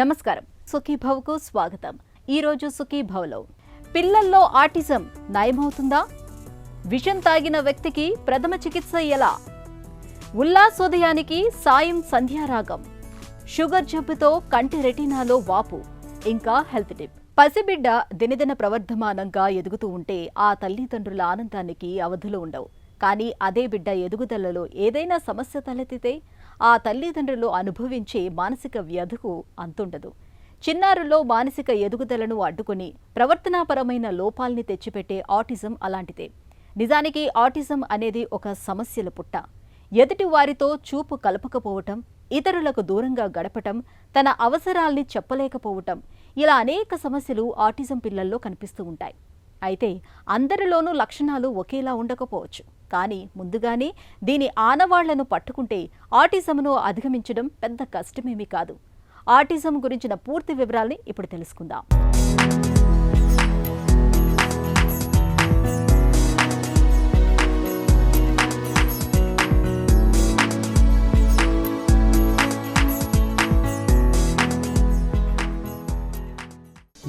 నమస్కారం, సుఖీభవకు స్వాగతం. ఈరోజు సుఖీభవలో పిల్లల్లో ఆటిజం నయమవుతుందా? విషం తాగిన వ్యక్తికి ప్రథమ చికిత్స ఎలా? ఉల్లాసోదయానికి సాయం సంధ్యారాగం, షుగర్ జబ్బుతో కంటి రెటీనాలో వాపు, ఇంకా హెల్త్ టిప్. పసిబిడ్డ దినదిన ప్రవర్ధమానంగా ఎదుగుతూ ఉంటే ఆ తల్లిదండ్రుల ఆనందానికి అవధులు ఉండవు. కానీ అదే బిడ్డ ఎదుగుదలలో ఏదైనా సమస్య తలెత్తితే ఆ తల్లిదండ్రులు అనుభవించే మానసిక వ్యధకు అంతుండదు. చిన్నారుల్లో మానసిక ఎదుగుదలను అడ్డుకుని ప్రవర్తనాపరమైన లోపాల్ని తెచ్చిపెట్టే ఆటిజం అలాంటిదే. నిజానికి ఆటిజం అనేది ఒక సమస్యల పుట్ట. ఎదుటి వారితో చూపు కలపకపోవటం, ఇతరులకు దూరంగా గడపటం, తన అవసరాల్ని చెప్పలేకపోవటం, ఇలా అనేక సమస్యలు ఆటిజం పిల్లల్లో కనిపిస్తూ ఉంటాయి. అయితే అందరిలోనూ లక్షణాలు ఒకేలా ఉండకపోవచ్చు. కానీ ముందుగానే దీని ఆనవాళ్లను పట్టుకుంటే ఆటిజంను అధిగమించడం పెద్ద కష్టమేమీ కాదు. ఆటిజం గురించిన పూర్తి వివరాల్ని ఇప్పుడు తెలుసుకుందాం.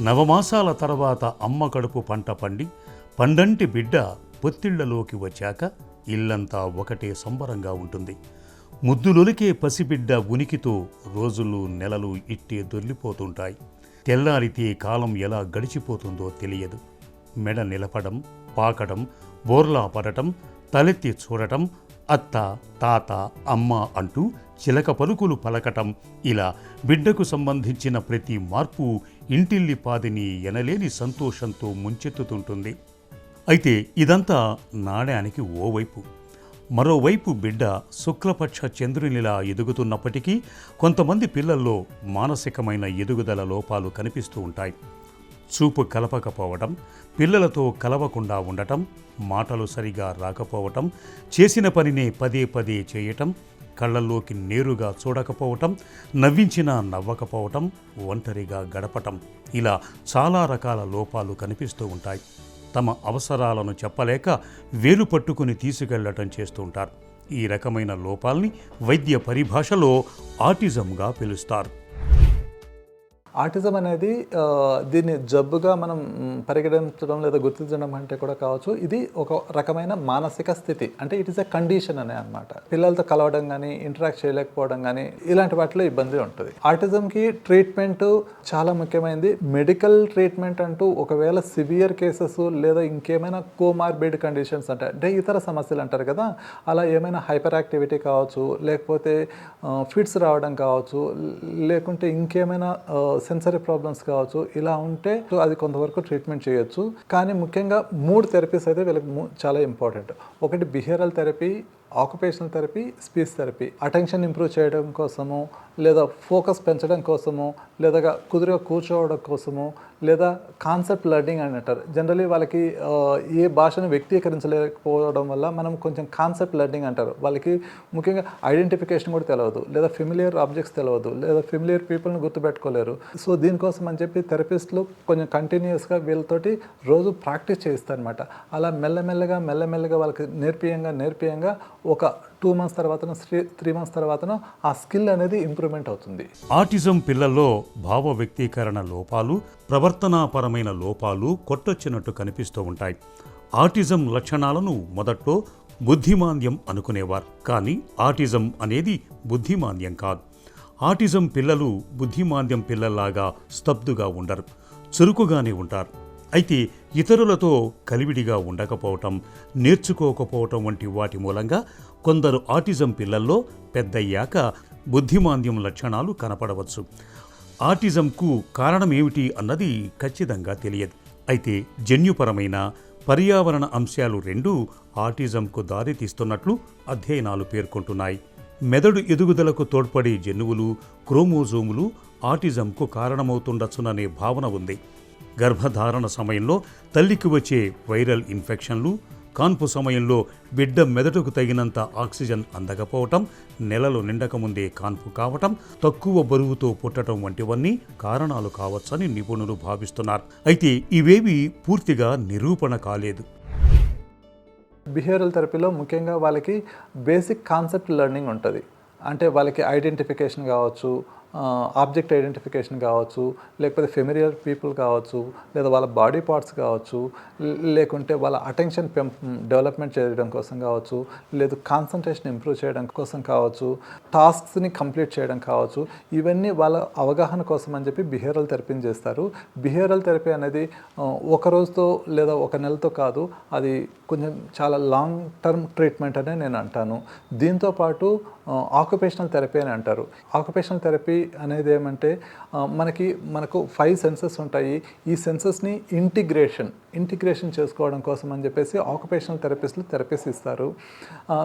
నవమాసాల తర్వాత అమ్మ కడుపు పంట పండి పండంటి బిడ్డ పొత్తిళ్లలోకి వచ్చాక ఇల్లంతా ఒకటే సంబరంగా ఉంటుంది. ముద్దులొలికే పసిబిడ్డ ఉనికితో రోజులు నెలలు ఇట్టే దొర్లిపోతుంటాయి. తెల్లారితే కాలం ఎలా గడిచిపోతుందో తెలియదు. మెడ నిలపడం, పాకడం, బోర్లా పడటం, తలెత్తి చూడటం, అత్త, తాత, అమ్మ అంటూ చిలక పలుకులు పలకటం, ఇలా బిడ్డకు సంబంధించిన ప్రతి మార్పు ఇంటిల్లిపాదిని ఎనలేని సంతోషంతో ముంచెత్తుతుంటుంది. అయితే ఇదంతా నాణ్యానికి ఓవైపు. మరోవైపు బిడ్డ శుక్లపక్ష చంద్రునిలా ఎదుగుతున్నప్పటికీ కొంతమంది పిల్లల్లో మానసికమైన ఎదుగుదల లోపాలు కనిపిస్తూ ఉంటాయి. చూపు కలపకపోవటం, పిల్లలతో కలవకుండా ఉండటం, మాటలు సరిగా రాకపోవటం, చేసిన పనినే పదే పదే చేయటం, కళ్ళల్లోకి నేరుగా చూడకపోవటం, నవ్వించినా నవ్వకపోవటం, ఒంటరిగా గడపటం, ఇలా చాలా రకాల లోపాలు కనిపిస్తూ ఉంటాయి. తమ అవసరాలను చెప్పలేక వేలు పట్టుకుని తీసుకెళ్లటం చేస్తూ ఉంటారు. ఈ రకమైన లోపాల్ని వైద్య పరిభాషలో ఆటిజంగా పిలుస్తారు. ఆటిజం అనేది దీన్ని జబ్బుగా మనం పరిగణించడం లేదా గుర్తించడం అంటే కూడా కావచ్చు. ఇది ఒక రకమైన మానసిక స్థితి, అంటే ఇట్ ఈస్ ఎ కండిషన్ అనే అనమాట. పిల్లలతో కలవడం కానీ, ఇంటరాక్ట్ చేయలేకపోవడం కానీ, ఇలాంటి వాటిలో ఇబ్బంది ఉంటుంది. ఆటిజంకి ట్రీట్మెంట్ చాలా ముఖ్యమైనది. మెడికల్ ట్రీట్మెంట్ అంటూ ఒకవేళ సివియర్ కేసెస్ లేదా ఇంకేమైనా కోమార్బిడ్ కండిషన్స్ అంటే ఇతర సమస్యలు అంటారు కదా, అలా ఏమైనా హైపర్ యాక్టివిటీ కావచ్చు, లేకపోతే ఫిట్స్ రావడం కావచ్చు, లేకుంటే ఇంకేమైనా సెన్సరీ ప్రాబ్లమ్స్ కావచ్చు, ఇలా ఉంటే అది కొంతవరకు ట్రీట్మెంట్ చేయొచ్చు. కానీ ముఖ్యంగా 3 థెరపీస్ అయితే వీళ్ళకి చాలా ఇంపార్టెంట్. ఒకటి behavioural therapy, occupational therapy, speech therapy. Attention improve చేయడం కోసము, లేదా ఫోకస్ పెంచడం కోసము, లేదా కుదురుగా కూర్చోవడం కోసము, లేదా కాన్సెప్ట్ లెర్నింగ్ అని అంటారు. జనరలీ వాళ్ళకి ఏ భాషను వ్యక్తీకరించలేకపోవడం వల్ల మనం కొంచెం కాన్సెప్ట్ లెర్నింగ్ అంటారు. వాళ్ళకి ముఖ్యంగా ఐడెంటిఫికేషన్ కూడా తెలియదు, లేదా ఫెమిలియర్ ఆబ్జెక్ట్స్ తెలియదు, లేదా ఫెమిలియర్ పీపుల్ని గుర్తుపెట్టుకోలేరు. సో దీనికోసం అని చెప్పి థెరపిస్టులు కొంచెం కంటిన్యూస్గా వీళ్ళతోటి రోజు ప్రాక్టీస్ చేయిస్తారు అనమాట. అలా మెల్లమెల్లగా వాళ్ళకి నేర్పియంగా ఒక 2 months తర్వాత 3 months తర్వాత ఆ స్కిల్ అనేది ఇంప్రూవ్మెంట్ అవుతుంది. ఆటిజం పిల్లల్లో భావ వ్యక్తీకరణ లోపాలు, ప్రవర్తనాపరమైన లోపాలు కొట్టొచ్చినట్టు కనిపిస్తూ ఉంటాయి. ఆటిజం లక్షణాలను మొదట్లో బుద్ధిమాంద్యం అనుకునేవారు. కానీ ఆటిజం అనేది బుద్ధిమాంద్యం కాదు. ఆటిజం పిల్లలు బుద్ధిమాంద్యం పిల్లల్లాగా స్తబ్దుగా ఉండరు, చురుకుగానే ఉంటారు. అయితే ఇతరులతో కలివిడిగా ఉండకపోవటం, నేర్చుకోకపోవటం వంటి వాటి మూలంగా కొందరు ఆటిజం పిల్లల్లో పెద్దయ్యాక బుద్ధిమాంద్యం లక్షణాలు కనపడవచ్చు. ఆటిజంకు కారణమేమిటి అన్నది ఖచ్చితంగా తెలియదు. అయితే జన్యుపరమైన, పర్యావరణ అంశాలు రెండూ ఆటిజంకు దారితీస్తున్నట్లు అధ్యయనాలు పేర్కొంటున్నాయి. మెదడు ఎదుగుదలకు తోడ్పడే జన్యువులు, క్రోమోజోములు ఆటిజంకు కారణమవుతుండొచ్చుననే భావన ఉంది. గర్భధారణ సమయంలో తల్లికి వచ్చే వైరల్ ఇన్ఫెక్షన్లు, కాన్పు సమయంలో బిడ్డ మెదడుకు తగినంత ఆక్సిజన్ అందకపోవటం, నెలలు నిండకముందే కాన్పు కావటం, తక్కువ బరువుతో పుట్టడం వంటివన్నీ కారణాలు కావచ్చని నిపుణులు భావిస్తున్నారు. అయితే ఇవేవి పూర్తిగా నిరూపణ కాలేదు. బిహేవియరల్ థెరపీలో ముఖ్యంగా వాళ్ళకి బేసిక్ కాన్సెప్ట్ లెర్నింగ్ ఉంటుంది. అంటే వాళ్ళకి ఐడెంటిఫికేషన్ కావచ్చు, ఆబ్జెక్ట్ ఐడెంటిఫికేషన్ కావచ్చు, లేకపోతే ఫెమిలియర్ పీపుల్ కావచ్చు, లేదా వాళ్ళ బాడీ పార్ట్స్ కావచ్చు, లేకుంటే వాళ్ళ అటెన్షన్ డెవలప్మెంట్ చేయడం కోసం కావచ్చు, లేదు కాన్సన్ట్రేషన్ ఇంప్రూవ్ చేయడం కోసం కావచ్చు, టాస్క్స్ని కంప్లీట్ చేయడం కావచ్చు, ఇవన్నీ వాళ్ళ అవగాహన కోసం అని చెప్పి బిహేవియరల్ థెరపీని చేస్తారు. బిహేవియరల్ థెరపీ అనేది ఒక రోజుతో లేదా ఒక నెలతో కాదు, అది కొంచెం చాలా లాంగ్ టర్మ్ ట్రీట్మెంట్ అనే నేను అంటాను. దీంతోపాటు ఆక్యుపేషనల్ థెరపీ అని అంటారు. ఆక్యుపేషనల్ థెరపీ అనేది ఏమంటే మనకు 5 సెన్సెస్ ఉంటాయి. ఈ సెన్సెస్ని ఇంటిగ్రేషన్ చేసుకోవడం కోసం అని చెప్పేసి ఆక్యుపేషనల్ థెరపీస్ ఇస్తారు.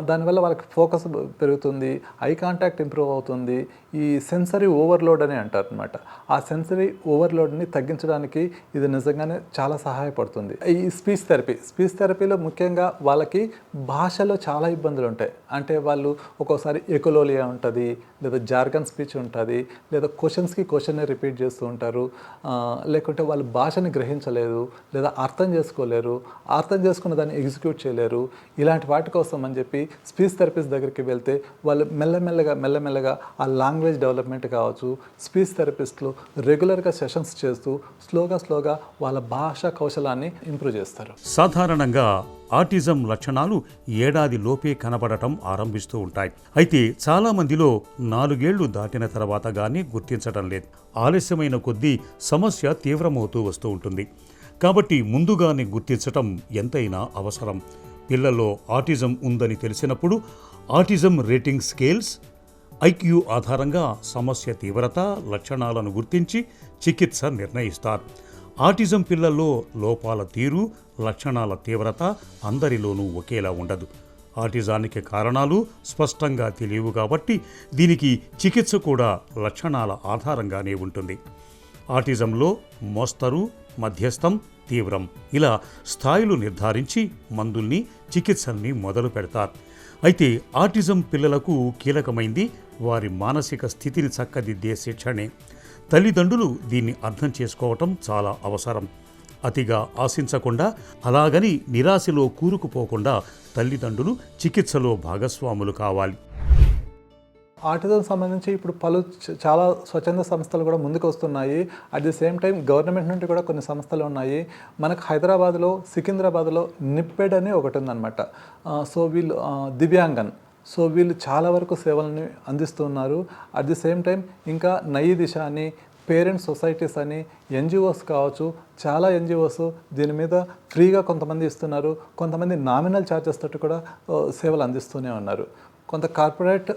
దానివల్ల వాళ్ళకి ఫోకస్ పెరుగుతుంది, ఐ కాంటాక్ట్ ఇంప్రూవ్ అవుతుంది. ఈ సెన్సరీ ఓవర్లోడ్ అని అంటారు అనమాట. ఆ సెన్సరీ ఓవర్లోడ్ని తగ్గించడానికి ఇది నిజంగానే చాలా సహాయపడుతుంది. ఈ స్పీచ్ థెరపీలో ముఖ్యంగా వాళ్ళకి భాషలో చాలా ఇబ్బందులు ఉంటాయి. అంటే వాళ్ళు ఒక్కోసారి ఎకోలోలియా ఉంటుంది, లేదా జార్గన్ స్పీచ్ ఉంటుంది, లేదా క్వశ్చన్ని రిపీట్ చేస్తూ ఉంటారు, లేకుంటే వాళ్ళు భాషని గ్రహించలేదు, లేదా అర్థం చేసుకోలేరు, అర్థం చేసుకున్న దాన్ని ఎగ్జిక్యూట్ చేయలేరు. ఇలాంటి వాటి కోసం అని చెప్పి స్పీచ్ థెరపిస్ట్ దగ్గరికి వెళ్తే వాళ్ళు మెల్లమెల్లగా ఆ లాంగ్వేజ్ డెవలప్మెంట్ కావచ్చు, స్పీచ్ థెరపిస్ట్లు రెగ్యులర్గా సెషన్స్ చేస్తూ స్లోగా వాళ్ళ భాషా కౌశలాన్ని ఇంప్రూవ్ చేస్తారు. సాధారణంగా ఆటిజం లక్షణాలు ఏడాది లోపే కనబడటం ఆరంభిస్తూ ఉంటాయి. అయితే చాలా మందిలో 4 ఏళ్లు దాటిన తర్వాత గానీ గుర్తించడం లేదు. ఆలస్యమైన కొద్దీ సమస్య తీవ్రమవుతూ వస్తూ ఉంటుంది. కాబట్టి ముందుగానే గుర్తించటం ఎంతైనా అవసరం. పిల్లల్లో ఆటిజం ఉందని తెలిసినప్పుడు ఆటిజం రేటింగ్ స్కేల్స్, ఐక్యూ ఆధారంగా సమస్య తీవ్రత, లక్షణాలను గుర్తించి చికిత్స నిర్ణయిస్తారు. ఆటిజం పిల్లల్లో లోపాల తీరు, లక్షణాల తీవ్రత అందరిలోనూ ఒకేలా ఉండదు. ఆటిజానికి కారణాలు స్పష్టంగా తెలియవు కాబట్టి దీనికి చికిత్స కూడా లక్షణాల ఆధారంగానే ఉంటుంది. ఆటిజంలో మోస్తరు, మధ్యస్థం, తీవ్రం ఇలా స్థాయిలు నిర్ధారించి మందుల్ని, చికిత్సల్ని మొదలు పెడతారు. అయితే ఆటిజం పిల్లలకు కీలకమైంది వారి మానసిక స్థితిని చక్కదిద్దే శిక్షణే. తల్లిదండ్రులు దీన్ని అర్థం చేసుకోవటం చాలా అవసరం. అతిగా ఆశించకుండా, అలాగని నిరాశలో కూరుకుపోకుండా తల్లిదండ్రులు చికిత్సలో భాగస్వాములు కావాలి. ఆటిజం సంబంధించి ఇప్పుడు చాలా స్వచ్ఛంద సంస్థలు కూడా ముందుకు వస్తున్నాయి. At the same time government నుండి కూడా కొన్ని సంస్థలు ఉన్నాయి. మనకు హైదరాబాద్లో, సికింద్రాబాద్లో నిప్పెడ్ అని ఒకటి ఉందన్నమాట. సో వీళ్ళు దివ్యాంగన్, సో వీళ్ళు చాలా వరకు సేవలను అందిస్తున్నారు. అట్ ది సేమ్ టైం ఇంకా నయీ దిశ అని, పేరెంట్స్ సొసైటీస్ అని, ఎన్జిఓస్ కావచ్చు, చాలా ఎన్జిఓస్ దీని మీద ఫ్రీగా కొంతమంది ఇస్తున్నారు. కొంతమంది నామినల్ ఛార్జెస్ తోటి కూడా సేవలు అందిస్తూనే ఉన్నారు. కొంత కార్పొరేట్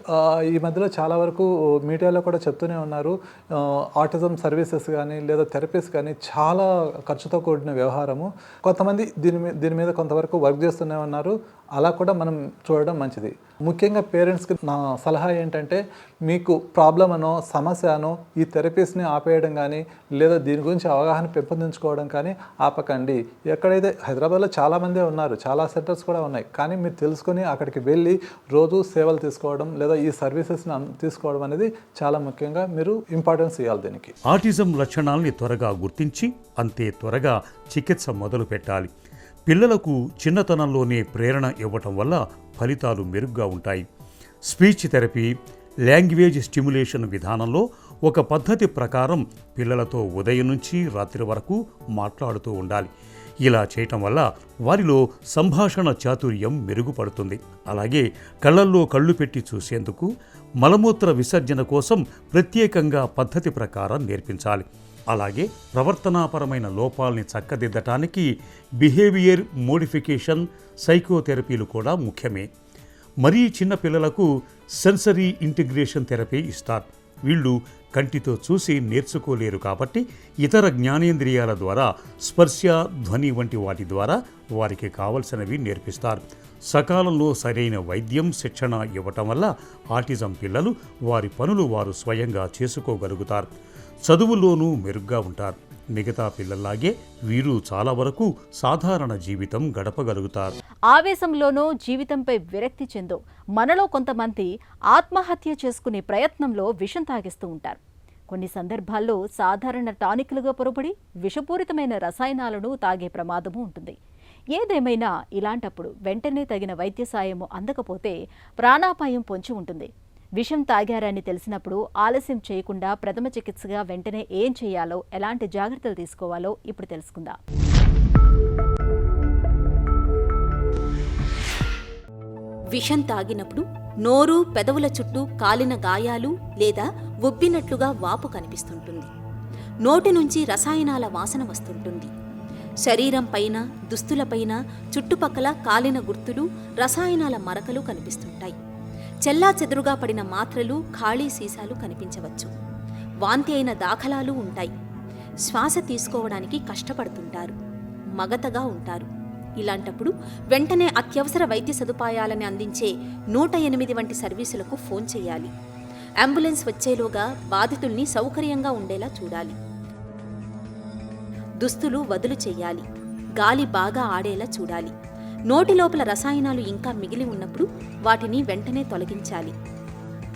ఈ మధ్యలో చాలా వరకు మీడియాలో కూడా చెప్తూనే ఉన్నారు, ఆటిజం సర్వీసెస్ కానీ లేదా థెరపీస్ కానీ చాలా ఖర్చుతో కూడిన వ్యవహారము. కొంతమంది దీని మీద కొంతవరకు వర్క్ చేస్తూనే ఉన్నారు. అలా కూడా మనం చూడడం మంచిది. ముఖ్యంగా పేరెంట్స్కి నా సలహా ఏంటంటే, మీకు ప్రాబ్లం అనో సమస్య అనో ఈ థెరపీస్ని ఆపేయడం కానీ లేదా దీని గురించి అవగాహన పెంపొందించుకోవడం కానీ ఆపకండి. ఎక్కడైతే హైదరాబాద్లో చాలామందే ఉన్నారు, చాలా సెంటర్స్ కూడా ఉన్నాయి, కానీ మీరు తెలుసుకొని అక్కడికి వెళ్ళి రోజు సేవలు తీసుకోవడం లేదా ఈ సర్వీసెస్ని తీసుకోవడం అనేది చాలా ముఖ్యంగా మీరు ఇంపార్టెన్స్ ఇవ్వాలి దీనికి. ఆటిజం లక్షణాలని త్వరగా గుర్తించి అంతే త్వరగా చికిత్స మొదలు పెట్టాలి. పిల్లలకు చిన్నతనంలోనే ప్రేరణ ఇవ్వటం వల్ల ఫలితాలు మెరుగ్గా ఉంటాయి. స్పీచ్ థెరపీ, లాంగ్వేజ్ స్టిమ్యులేషన్ విధానంలో ఒక పద్ధతి ప్రకారం పిల్లలతో ఉదయం నుంచి రాత్రి వరకు మాట్లాడుతూ ఉండాలి. ఇలా చేయటం వల్ల వారిలో సంభాషణ చాతుర్యం మెరుగుపడుతుంది. అలాగే కళ్ళల్లో కళ్ళు పెట్టి చూసేందుకు, మలమూత్ర విసర్జన కోసం ప్రత్యేకంగా పద్ధతి ప్రకారం నేర్పించాలి. అలాగే ప్రవర్తనాపరమైన లోపాలని చక్కదిద్దటానికి బిహేవియర్ మోడిఫికేషన్, సైకోథెరపీలు కూడా ముఖ్యమే. మరీ చిన్న పిల్లలకు సెన్సరీ ఇంటిగ్రేషన్ థెరపీ ఇస్తారు. వీళ్ళు కంటితో చూసి నేర్చుకోలేరు కాబట్టి ఇతర జ్ఞానేంద్రియాల ద్వారా స్పర్శ, ధ్వని వంటి వాటి ద్వారా వారికి కావలసినవి నేర్పిస్తారు. సకాలంలో సరైన వైద్యం, శిక్షణ ఇవ్వటం వల్ల ఆటిజం పిల్లలు వారి పనులు వారు స్వయంగా చేసుకోగలుగుతారు. చదువుల్లోనూ మెరుగ్గా ఉంటారు. మిగతా పిల్లల్లాగే వీరు చాలా వరకు సాధారణ జీవితం గడపగలుగుతారు. ఆవేశంలోనో జీవితంపై విరక్తి చెందో మనలో కొంతమంది ఆత్మహత్య చేసుకునే ప్రయత్నంలో విషం తాగిస్తూ ఉంటారు. కొన్ని సందర్భాల్లో సాధారణ టానిక్లుగా పొరబడి విషపూరితమైన రసాయనాలను తాగే ప్రమాదము ఉంటుంది. ఏదేమైనా ఇలాంటప్పుడు వెంటనే తగిన వైద్య సాయము అందకపోతే ప్రాణాపాయం పొంచి ఉంటుంది. విషం తాగారని తెలిసినప్పుడు ఆలస్యం చేయకుండా ప్రథమ చికిత్సగా వెంటనే ఏం చేయాలో, ఎలాంటి జాగ్రత్తలు తీసుకోవాలో ఇప్పుడు తెలుసుకుందాం. విషం తాగినప్పుడు నోరు, పెదవుల చుట్టూ కాలిన గాయాలు లేదా ఉబ్బినట్లుగా వాపు కనిపిస్తుంటుంది. నోటి నుంచి రసాయనాల వాసన వస్తుంటుంది. శరీరం పైన, దుస్తులపైన చుట్టుపక్కల కాలిన గుర్తులు, రసాయనాల మరకలు కనిపిస్తుంటాయి. చెల్లాచెదురుగా పడిన మాత్రలు, ఖాళీ సీసాలు కనిపించవచ్చు. వాంతి అయిన దాఖలాలు ఉంటాయి. శ్వాస తీసుకోవడానికి కష్టపడుతుంటారు. మగతగా ఉంటారు. ఇలాంటప్పుడు వెంటనే అత్యవసర వైద్య సదుపాయాలని అందించే 108 వంటి సర్వీసులకు ఫోన్ చేయాలి. అంబులెన్స్ వచ్చేలోగా బాధితుల్ని సౌకర్యంగా ఉండేలా చూడాలి. దుస్తులు వదులు చెయ్యాలి. గాలి బాగా ఆడేలా చూడాలి. నోటి లోపల రసాయనాలు ఇంకా మిగిలి ఉన్నప్పుడు వాటిని వెంటనే తొలగించాలి.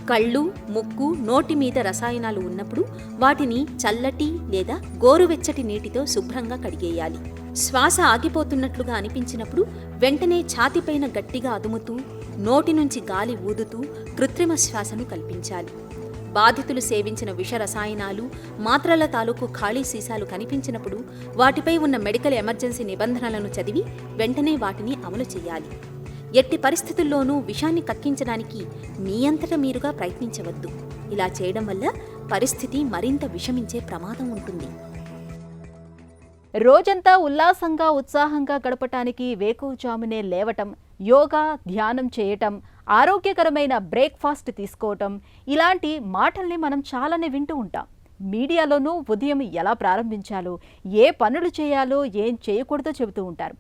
కళ్ళు, ముక్కు, నోటి మీద రసాయనాలు ఉన్నప్పుడు వాటిని చల్లటి లేదా గోరువెచ్చటి నీటితో శుభ్రంగా కడిగేయాలి. శ్వాస ఆగిపోతున్నట్లుగా అనిపించినప్పుడు వెంటనే ఛాతీపైన గట్టిగా అదుముతూ, నోటి నుంచి గాలి ఊదుతూ కృత్రిమ శ్వాసను కల్పించాలి. బాధితులు సేవించిన విష రసాయనాలు, మాత్రల తాలూకు ఖాళీ సీసాలు కనిపించినప్పుడు వాటిపై ఉన్న మెడికల్ ఎమర్జెన్సీ నిబంధనలను చదివి వెంటనే వాటిని అమలు చేయాలి. ఎట్టి పరిస్థితుల్లోనూ విషాన్ని కక్కించడానికి మీ అంతట మీరుగా ప్రయత్నించవద్దు. ఇలా చేయడం వల్ల పరిస్థితి మరింత విషమించే ప్రమాదం ఉంటుంది. రోజంతా ఉల్లాసంగా, ఉత్సాహంగా గడపటానికి వేకువజామునే లేవటం, యోగా, ధ్యానం చేయటం, ఆరోగ్యకరమైన బ్రేక్ఫాస్ట్ తీసుకోవటం, ఇలాంటి మాటల్ని మనం చాలానే వింటూ ఉంటాం. మీడియాలోనూ ఉదయం ఎలా ప్రారంభించాలో, ఏ పనులు చేయాలో, ఏం చేయకూడదో చెబుతూ ఉంటారు.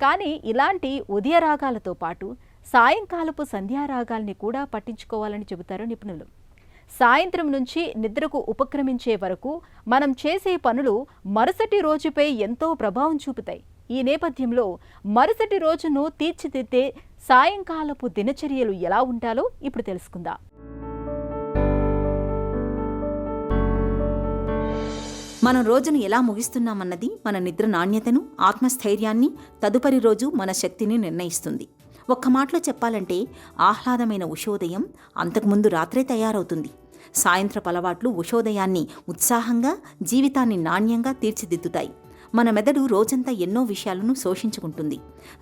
కానీ ఇలాంటి ఉదయ రాగాలతో పాటు సాయంకాలపు సంధ్యారాగాల్ని కూడా పట్టించుకోవాలని చెబుతారు నిపుణులు. సాయంత్రం నుంచి నిద్రకు ఉపక్రమించే వరకు మనం చేసే పనులు మరుసటి రోజుపై ఎంతో ప్రభావం చూపుతాయి. ఈ నేపథ్యంలో మరుసటి రోజును తీర్చిదిద్దే సాయంకాలపు దినచర్యలు ఎలా ఉండాలో ఇప్పుడు తెలుసుకుందాం. మనం రోజును ఎలా ముగిస్తున్నామన్నది మన నిద్ర నాణ్యతను, ఆత్మస్థైర్యాన్ని, తదుపరి రోజు మన శక్తిని నిర్ణయిస్తుంది. ఒక్క మాటలో చెప్పాలంటే ఆహ్లాదమైన ఉషోదయం అంతకుముందు రాత్రే తయారవుతుంది. సాయంత్రపు అలవాట్లు ఉషోదయాన్ని ఉత్సాహంగా, జీవితాన్ని నాణ్యంగా తీర్చిదిద్దుతాయి. మన మెదడు రోజంతా ఎన్నో విషయాలను శోషించుకుంటుంది.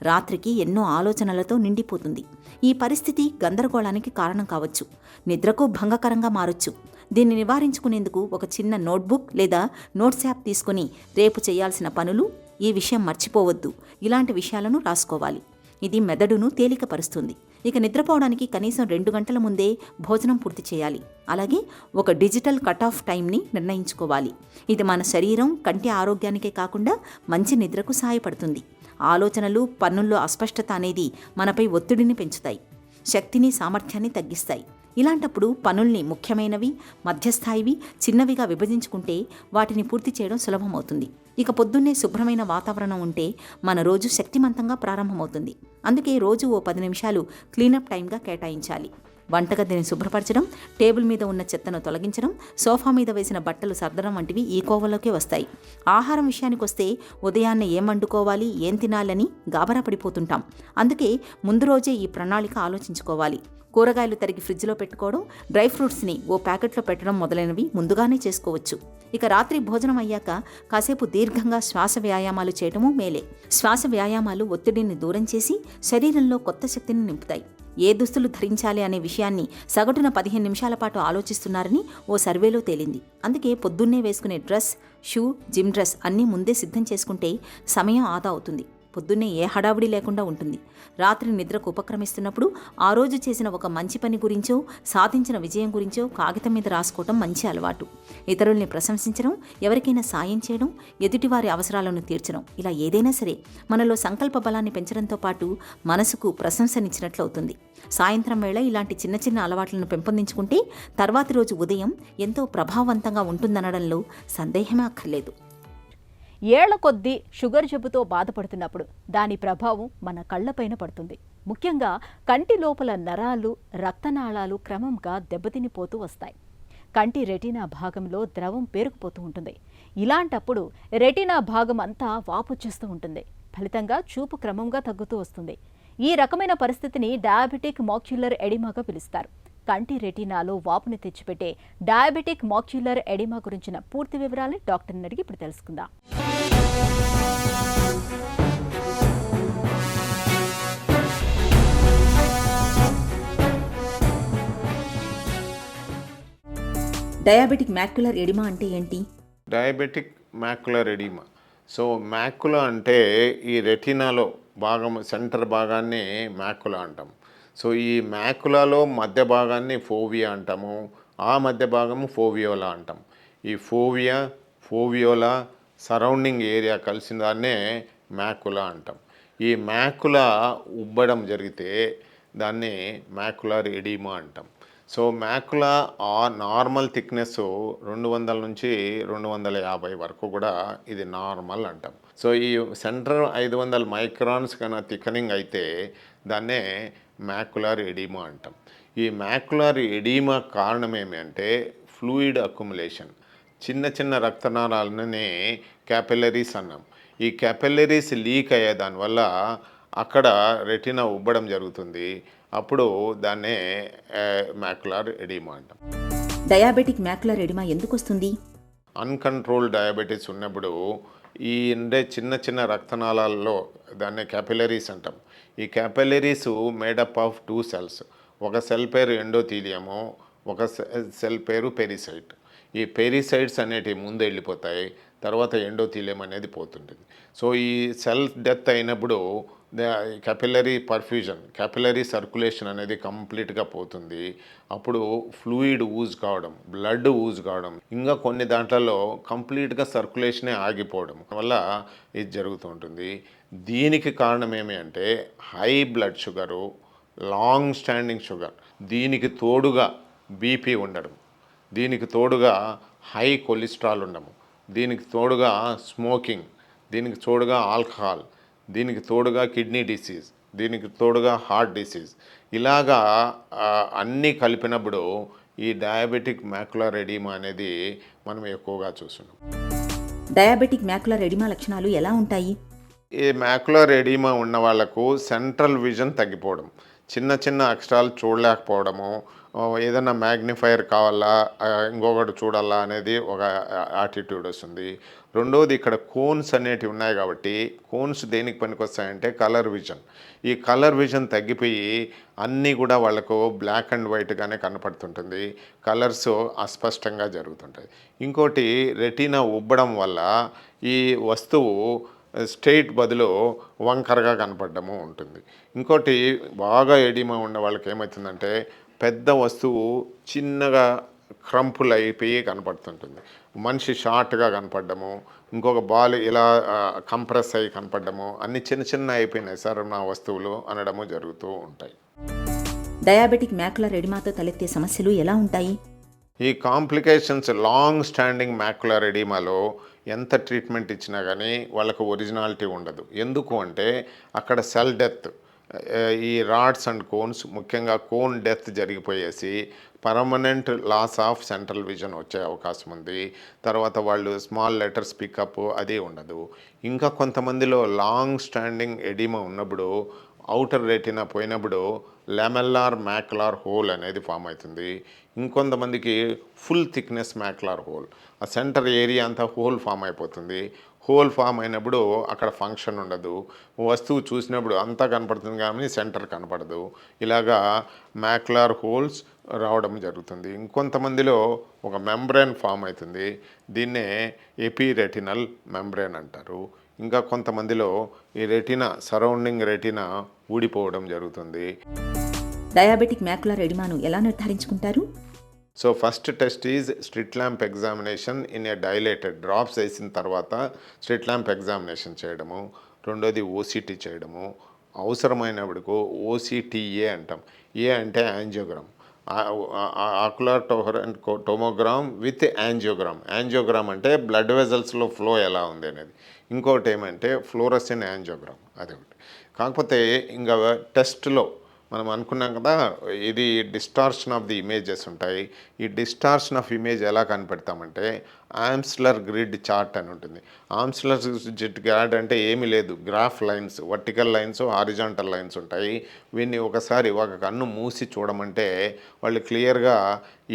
రాత్రికి ఎన్నో ఆలోచనలతో నిండిపోతుంది. ఈ పరిస్థితి గందరగోళానికి కారణం కావచ్చు, నిద్రకు భంగకరంగా మారొచ్చు. దీన్ని నివారించుకునేందుకు ఒక చిన్న నోట్బుక్ లేదా నోట్స్ యాప్ తీసుకుని రేపు చేయాల్సిన పనులు, ఈ విషయం మర్చిపోవద్దు, ఇలాంటి విషయాలను రాసుకోవాలి. ఇది మెదడును తేలికపరుస్తుంది. ఇక నిద్రపోవడానికి కనీసం 2 గంటల ముందే భోజనం పూర్తి చేయాలి. అలాగే ఒక డిజిటల్ కట్ ఆఫ్ టైంని నిర్ణయించుకోవాలి. ఇది మన శరీరం, కంటి ఆరోగ్యానికే కాకుండా మంచి నిద్రకు సహాయపడుతుంది. ఆలోచనలు, పనుల్లో అస్పష్టత అనేది మనపై ఒత్తిడిని పెంచుతాయి, శక్తిని, సామర్థ్యాన్ని తగ్గిస్తాయి. ఇలాంటప్పుడు పనుల్ని ముఖ్యమైనవి, మధ్యస్థాయివి, చిన్నవిగా విభజించుకుంటే వాటిని పూర్తి చేయడం సులభమవుతుంది. ఇక పొద్దున్నే శుభ్రమైన వాతావరణం ఉంటే మన రోజు శక్తిమంతంగా ప్రారంభమవుతుంది. అందుకే రోజు ఓ 10 నిమిషాలు క్లీనప్ టైంగా కేటాయించాలి. వంటగదిని శుభ్రపరచడం, టేబుల్ మీద ఉన్న చెత్తను తొలగించడం, సోఫా మీద వేసిన బట్టలు సర్దడం వంటివి ఈ కోవలోకే వస్తాయి. ఆహారం విషయానికి వస్తే ఉదయాన్నే ఏం వండుకోవాలి, ఏం తినాలని గాబరా పడిపోతుంటాం. అందుకే ముందు రోజే ఈ ప్రణాళిక ఆలోచించుకోవాలి. కూరగాయలు తరిగి ఫ్రిడ్జ్లో పెట్టుకోవడం, డ్రై ఫ్రూట్స్ని ఓ ప్యాకెట్లో పెట్టడం మొదలైనవి ముందుగానే చేసుకోవచ్చు. ఇక రాత్రి భోజనం అయ్యాక కాసేపు దీర్ఘంగా శ్వాస వ్యాయామాలు చేయటము మేలే. శ్వాస వ్యాయామాలు ఒత్తిడిని దూరం చేసి శరీరంలో కొత్త శక్తిని నింపుతాయి. ఏ దుస్తులు ధరించాలి అనే విషయాన్ని సగటున 15 నిమిషాల పాటు ఆలోచిస్తున్నారని ఓ సర్వేలో తేలింది. అందుకే పొద్దున్నే వేసుకునే డ్రెస్, షూ, జిమ్ డ్రెస్ అన్నీ ముందే సిద్ధం చేసుకుంటే సమయం ఆదా అవుతుంది. పొద్దున్నే ఏ హడావిడి లేకుండా ఉంటుంది. రాత్రి నిద్రకు ఉపక్రమిస్తున్నప్పుడు ఆ రోజు చేసిన ఒక మంచి పని గురించో, సాధించిన విజయం గురించో కాగితం మీద రాసుకోవటం మంచి అలవాటు. ఇతరుల్ని ప్రశంసించడం, ఎవరికైనా సాయం చేయడం, ఎదుటివారి అవసరాలను తీర్చడం, ఇలా ఏదైనా సరే మనలో సంకల్ప బలాన్ని పెంచడంతో పాటు మనసుకు ప్రశంసనిచ్చినట్లు అవుతుంది. సాయంత్రం వేళ ఇలాంటి చిన్న చిన్న అలవాట్లను పెంపొందించుకుంటే తర్వాతి రోజు ఉదయం ఎంతో ప్రభావవంతంగా ఉంటుందనడంలో సందేహమే అక్కర్లేదు. ఏళ్ల కొద్దీ షుగర్ జబ్బుతో బాధపడుతున్నప్పుడు దాని ప్రభావం మన కళ్లపైన పడుతుంది. ముఖ్యంగా కంటి లోపల నరాలు, రక్తనాళాలు క్రమంగా దెబ్బతినిపోతూ వస్తాయి. కంటి రెటీనా భాగంలో ద్రవం పేరుకుపోతూ ఉంటుంది. ఇలాంటప్పుడు రెటీనా భాగం అంతా వాపొచ్చేస్తూ ఉంటుంది. ఫలితంగా చూపు క్రమంగా తగ్గుతూ వస్తుంది. ఈ రకమైన పరిస్థితిని డయాబెటిక్ మాక్యులర్ ఎడిమాగా పిలుస్తారు. కంటి రెటీనాలో వాపుని తెచ్చిపెట్టే డయాబెటిక్ మాక్యులర్ ఎడిమా గురించిన పూర్తి వివరాలు డాక్టర్ని అడిగి ఇప్పుడు తెలుసుకుందాం. డయాబెటిక్ మ్యాక్యులర్ ఎడిమా అంటే ఏంటి? Diabetic macular oedema. So macula అంటే ఈ రెటినాలో భాగం సెంటర్ భాగాన్ని మ్యాక్యులా అంటాం. సో ఈ మ్యాక్యులాలో మధ్య భాగాన్ని ఫోవియా అంటాము, ఆ మధ్య భాగము ఫోవియోలా అంటాం. ఈ ఫోవియోలా సరౌండింగ్ ఏరియా కలిసిన దాన్నే మ్యాక్యులా అంటాం. ఈ మ్యాక్యులా ఉబ్బడం జరిగితే దాన్ని మ్యాక్యులర్ ఎడిమా అంటాం. సో మ్యాక్యులా నార్మల్ థిక్నెస్ 200 నుంచి 250 వరకు కూడా ఇది నార్మల్ అంటాం. సో ఈ సెంటర్ 500 మైక్రాన్స్ కన్నా థికనింగ్ అయితే దాన్నే మ్యాక్యులర్ ఎడిమా అంటాం. ఈ మ్యాక్యులర్ ఎడిమా కారణం ఏమంటే ఫ్లూయిడ్ అక్యుములేషన్. చిన్న చిన్న రక్తనాళాలనే క్యాపిలరీస్ అన్నాం. ఈ క్యాపిలరీస్ లీక్ అయ్యే దానివల్ల అక్కడ రెటినా ఉబ్బడం జరుగుతుంది. అప్పుడు దాన్నే మ్యాక్యులర్ ఎడిమా అంటాం. డయాబెటిక్ మ్యాక్యులర్ ఎడిమా ఎందుకు వస్తుంది? అన్కంట్రోల్డ్ డయాబెటీస్ ఉన్నప్పుడు ఈ చిన్న చిన్న రక్తనాళాల్లో దాన్ని క్యాపిలరీస్ అంటాం. ఈ క్యాపిలరీస్ మేడప్ ఆఫ్ 2 cells. ఒక సెల్ పేరు ఎండోథీలియము, ఒక సెల్ పేరు పెరిసైట్. ఈ పెరిసైట్స్ అనేటివి ముందు వెళ్ళిపోతాయి, తర్వాత ఎండోథీలియం అనేది పోతుంటుంది. సో ఈ సెల్ డెత్ అయినప్పుడు క్యాపిలరీ పర్ఫ్యూజన్, క్యాపిలరీ సర్క్యులేషన్ అనేది కంప్లీట్గా పోతుంది. అప్పుడు ఫ్లూయిడ్ ఊజ్ కావడం, బ్లడ్ ఊజ్ కావడం, ఇంకా కొన్ని దాంట్లలో కంప్లీట్గా సర్క్యులేషనే ఆగిపోవడం వల్ల ఇది జరుగుతూ ఉంటుంది. దీనికి కారణం ఏమి అంటే high blood sugar, long standing sugar, దీనికి తోడుగా బీపీ ఉండడం, దీనికి తోడుగా హై కొలెస్ట్రాల్ ఉండము, దీనికి తోడుగా స్మోకింగ్, దీనికి తోడుగా ఆల్కహాల్, దీనికి తోడుగా కిడ్నీ డిసీజ్, దీనికి తోడుగా హార్ట్ డిసీజ్, ఇలాగా అన్నీ కలిపినప్పుడు ఈ డయాబెటిక్ మ్యాక్యులర్ ఎడిమా అనేది మనం ఎక్కువగా చూస్తున్నాం. డయాబెటిక్ మ్యాక్యులర్ ఎడిమా లక్షణాలు ఎలా ఉంటాయి? ఈ మ్యాక్యులర్ ఎడిమా ఉన్న వాళ్ళకు సెంట్రల్ విజన్ తగ్గిపోవడం, చిన్న చిన్న అక్షరాలు చూడలేకపోవడము, ఏదైనా మ్యాగ్నిఫైయర్ కావాలా ఇంకొకటి చూడాలా అనేది ఒక యాటిట్యూడ్ వస్తుంది. రెండవది ఇక్కడ కోన్స్ అనేటివి ఉన్నాయి కాబట్టి కోన్స్ దేనికి పనికొస్తాయంటే కలర్ విజన్. ఈ కలర్ విజన్ తగ్గిపోయి అన్నీ కూడా వాళ్ళకు బ్లాక్ అండ్ వైట్గానే కనపడుతుంటుంది, కలర్స్ అస్పష్టంగా జరుగుతుంటాయి. ఇంకోటి రెటీనా ఉబ్బడం వల్ల ఈ వస్తువు స్ట్రెయిట్ బదులు వంకరగా కనపడము ఉంటుంది. ఇంకోటి బాగా ఎడిమా ఉన్న వాళ్ళకి ఏమవుతుందంటే పెద్ద వస్తువు చిన్నగా క్రంపులు అయిపోయి కనపడుతుంటుంది, మనిషి షార్ట్గా కనపడము, ఇంకొక బాల్ ఇలా కంప్రెస్ అయ్యి కనపడము, అన్ని చిన్న చిన్న అయిపోయినాయి సార్ నా వస్తువులు అనడము జరుగుతూ ఉంటాయి. డయాబెటిక్ మ్యాక్యులర్ ఎడిమాతో తలెత్తే సమస్యలు ఎలా ఉంటాయి? ఈ కాంప్లికేషన్స్ లాంగ్ స్టాండింగ్ మ్యాక్యులర్ ఎడిమాలో ఎంత ట్రీట్మెంట్ ఇచ్చినా కానీ వాళ్ళకు ఒరిజినాలిటీ ఉండదు. ఎందుకు అంటే అక్కడ సెల్ డెత్, ఈ రాడ్స్ అండ్ కోన్స్, ముఖ్యంగా కోన్ డెత్ జరిగిపోయేసి permanent loss of central vision వచ్చే అవకాశం ఉంది. తర్వాత వాళ్ళు స్మాల్ లెటర్స్ పికప్ అది ఉండదు. ఇంకా కొంతమందిలో లాంగ్ స్టాండింగ్ ఎడిమా ఉన్నప్పుడు అవుటర్ రెటినా పోయినప్పుడు లెమెల్లార్ మ్యాక్యులర్ హోల్ అనేది ఫామ్ అవుతుంది. ఇంకొంతమందికి ఫుల్ థిక్నెస్ మ్యాక్యులర్ హోల్, ఆ సెంటర్ ఏరియా అంతా హోల్ ఫామ్ అయిపోతుంది. హోల్ ఫామ్ అయినప్పుడు అక్కడ ఫంక్షన్ ఉండదు, వస్తువు చూసినప్పుడు అంతా కనపడుతుంది కానీ సెంటర్ కనపడదు. ఇలాగా మ్యాక్యులర్ హోల్స్ రావడం జరుగుతుంది. ఇంకొంతమందిలో ఒక మెంబ్రేన్ ఫామ్ అవుతుంది, దీన్నే ఎపిరెటినల్ మెంబ్రేన్ అంటారు. ఇంకా కొంతమందిలో ఈ రెటినా, సరౌండింగ్ రెటినా ఊడిపోవడం జరుగుతుంది. డయాబెటిక్ మ్యాక్యులర్ ఎడిమాను ఎలా నిర్ధారించుకుంటారు? So first test is slit lamp examination in a dilated, drops వేసిన తర్వాత స్ట్రిట్ ల్యాంప్ ఎగ్జామినేషన్ చేయడము. రెండోది ఓసిటీ చేయడము, అవసరమైనప్పుడు ఓసిటీఏ అంటాం. ఏ అంటే angiogram, ocular tomogram with angiogram. Angiogram అంటే బ్లడ్ వెజల్స్లో ఫ్లో ఎలా ఉంది అనేది. ఇంకోటి ఏమంటే ఫ్లోరసెంట్ యాంజియోగ్రామ్, అదొకటి. కాకపోతే ఇంకా టెస్ట్లో మనం అనుకున్నాం కదా, ఇది డిస్టార్షన్ ఆఫ్ ది ఇమేజెస్ ఉంటాయి. ఈ డిస్టార్షన్ ఆఫ్ ఇమేజ్ ఎలా కనిపెడతామంటే ఆమ్స్లర్ గ్రిడ్ చార్ట్ అని ఉంటుంది. ఆమ్స్లర్ గ్రిడ్ చార్ట్ అంటే ఏమీ లేదు, graph lines, vertical lines, horizontal lines ఉంటాయి. వీన్ని ఒకసారి ఒక కన్ను మూసి చూడమంటే వాళ్ళు క్లియర్గా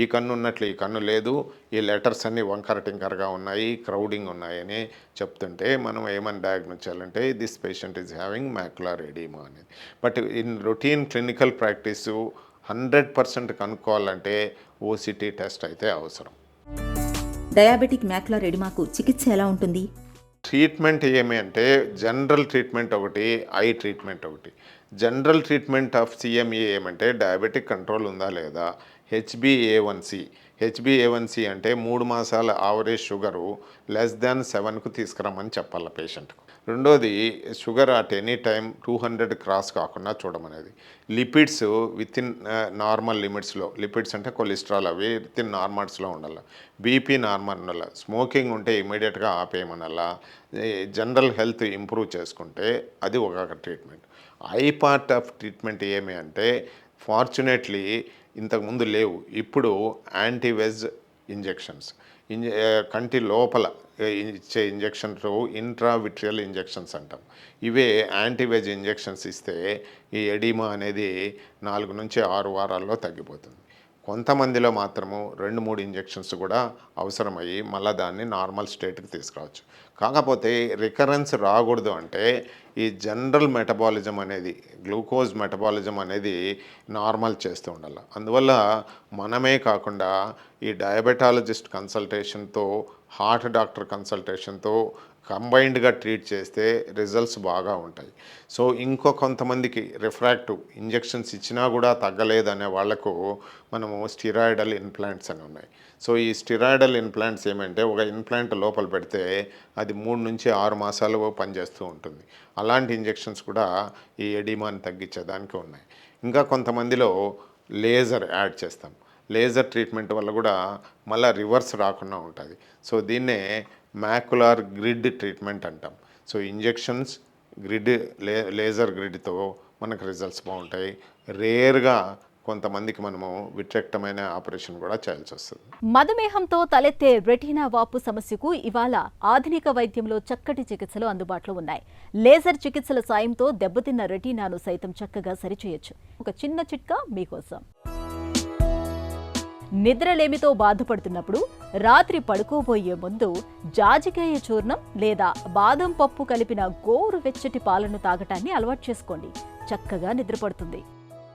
ఈ కన్ను ఉన్నట్లు ఈ కన్ను లేదు, ఈ లెటర్స్ అన్నీ వంకర టింకరగా ఉన్నాయి, క్రౌడింగ్ ఉన్నాయని చెప్తుంటే మనం ఏమని డయాగ్నోస్ చేయాలంటే this patient is having macular oedema అనేది. But in routine clinical practice 100% కనుక్కోవాలంటే ఓసిటీ టెస్ట్ అయితే అవసరం. డయాబెటిక్ మ్యాక్యులర్ ఎడిమాకు చికిత్స ఎలా ఉంటుంది? ట్రీట్మెంట్ ఏమి అంటే జనరల్ ట్రీట్మెంట్ ఒకటి, ఐ ట్రీట్మెంట్ ఒకటి. జనరల్ ట్రీట్మెంట్ ఆఫ్ సిఎంఈ ఏమంటే డయాబెటిక్ కంట్రోల్ ఉందా లేదా, హెచ్బిఏవన్సి అంటే 3 మాసాల యావరేజ్ షుగరు <7కు తీసుకురమ్మని చెప్పాలి పేషెంట్కు. రెండోది sugar at any time 200 cross కాకుండా చూడమనేది. లిపిడ్స్ విత్ ఇన్ నార్మల్ లిమిట్స్లో, లిపిడ్స్ అంటే కొలెస్ట్రాల్ అవి విత్ ఇన్ నార్మల్స్లో ఉండాలి. బీపీ నార్మల్ ఉండాలి. స్మోకింగ్ ఉంటే ఇమీడియట్గా ఆపేయమనాలా. జనరల్ హెల్త్ ఇంప్రూవ్ చేసుకుంటే అది ఒక treatment. I part of treatment ఏమి అంటే ఫార్చునేట్లీ ఇంతకుముందు లేవు, ఇప్పుడు యాంటీవెజ్ ఇంజెక్షన్స్, కంటి లోపల ఇచ్చే ఇంజెక్షన్స్ ఇంట్రావిట్రియల్ ఇంజెక్షన్స్ అంటాం. ఇవే యాంటీవెజ్ ఇంజెక్షన్స్ ఇస్తే ఈ ఎడిమా అనేది 4 నుంచి 6 వారాల్లో తగ్గిపోతుంది. కొంతమందిలో మాత్రము 2-3 ఇంజెక్షన్స్ కూడా అవసరమయ్యి మళ్ళీ దాన్ని నార్మల్ స్టేట్కి తీసుకురావచ్చు. కాకపోతే రికరెన్స్ రాకూడదు అంటే ఈ జనరల్ మెటబాలిజం అనేది, గ్లూకోజ్ మెటబాలిజం అనేది నార్మల్ చేస్తూ ఉండాలి. అందువల్ల మనమే కాకుండా ఈ డయాబెటాలజిస్ట్ కన్సల్టేషన్తో, హార్ట్ డాక్టర్ కన్సల్టేషన్తో కంబైన్డ్గా ట్రీట్ చేస్తే రిజల్ట్స్ బాగా ఉంటాయి. సో కొంతమందికి రిఫ్రాక్టివ్ ఇంజెక్షన్స్ ఇచ్చినా కూడా తగ్గలేదనే వాళ్లకు మనము స్టిరాయిడల్ ఇంప్లాంట్స్ అని ఉన్నాయి. సో ఈ స్టిరాయిడల్ ఇంప్లాంట్స్ ఏమంటే ఒక ఇంప్లాంట్ లోపల పెడితే అది 3 నుంచి 6 మాసాలు పనిచేస్తూ ఉంటుంది. అలాంటి ఇంజెక్షన్స్ కూడా ఈ ఎడిమాని తగ్గించేదానికి ఉన్నాయి. ఇంకా కొంతమందిలో లేజర్ యాడ్ చేస్తాం. లేజర్ ట్రీట్మెంట్ వల్ల కూడా మళ్ళీ రివర్స్ రాకుండా ఉంటుంది. సో దీన్నే మ్యాక్యులర్ గ్రిడ్ ట్రీట్మెంట్ అంటాం. సో ఇంజెక్షన్స్, గ్రిడ్, లేజర్ గ్రిడ్తో మనకు రిజల్ట్స్ బాగుంటాయి. రేర్గా కొంతమందికి మనము విట్రెక్టమైన ఆపరేషన్ కూడా చేయాల్సి వస్తుంది. మధుమేహంతో తలెత్తే రెటీనా వాపు సమస్యకు ఇవాళ ఆధునిక వైద్యంలో చక్కటి చికిత్సలు అందుబాటులో ఉన్నాయి. లేజర్ చికిత్సల సాయంతో దెబ్బతిన్న రెటీనాను సైతం చక్కగా సరిచేయొచ్చు. ఒక చిన్న చిట్కా మీకోసం. నిద్రలేమితో బాధపడుతున్నప్పుడు రాత్రి పడుకోబోయే ముందు జాజికాయ చూర్ణం లేదా బాదం పప్పు కలిపిన గోరువెచ్చటి పాలను తాగటాన్ని అలవాటు చేసుకోండి. చక్కగా నిద్రపడుతుంది.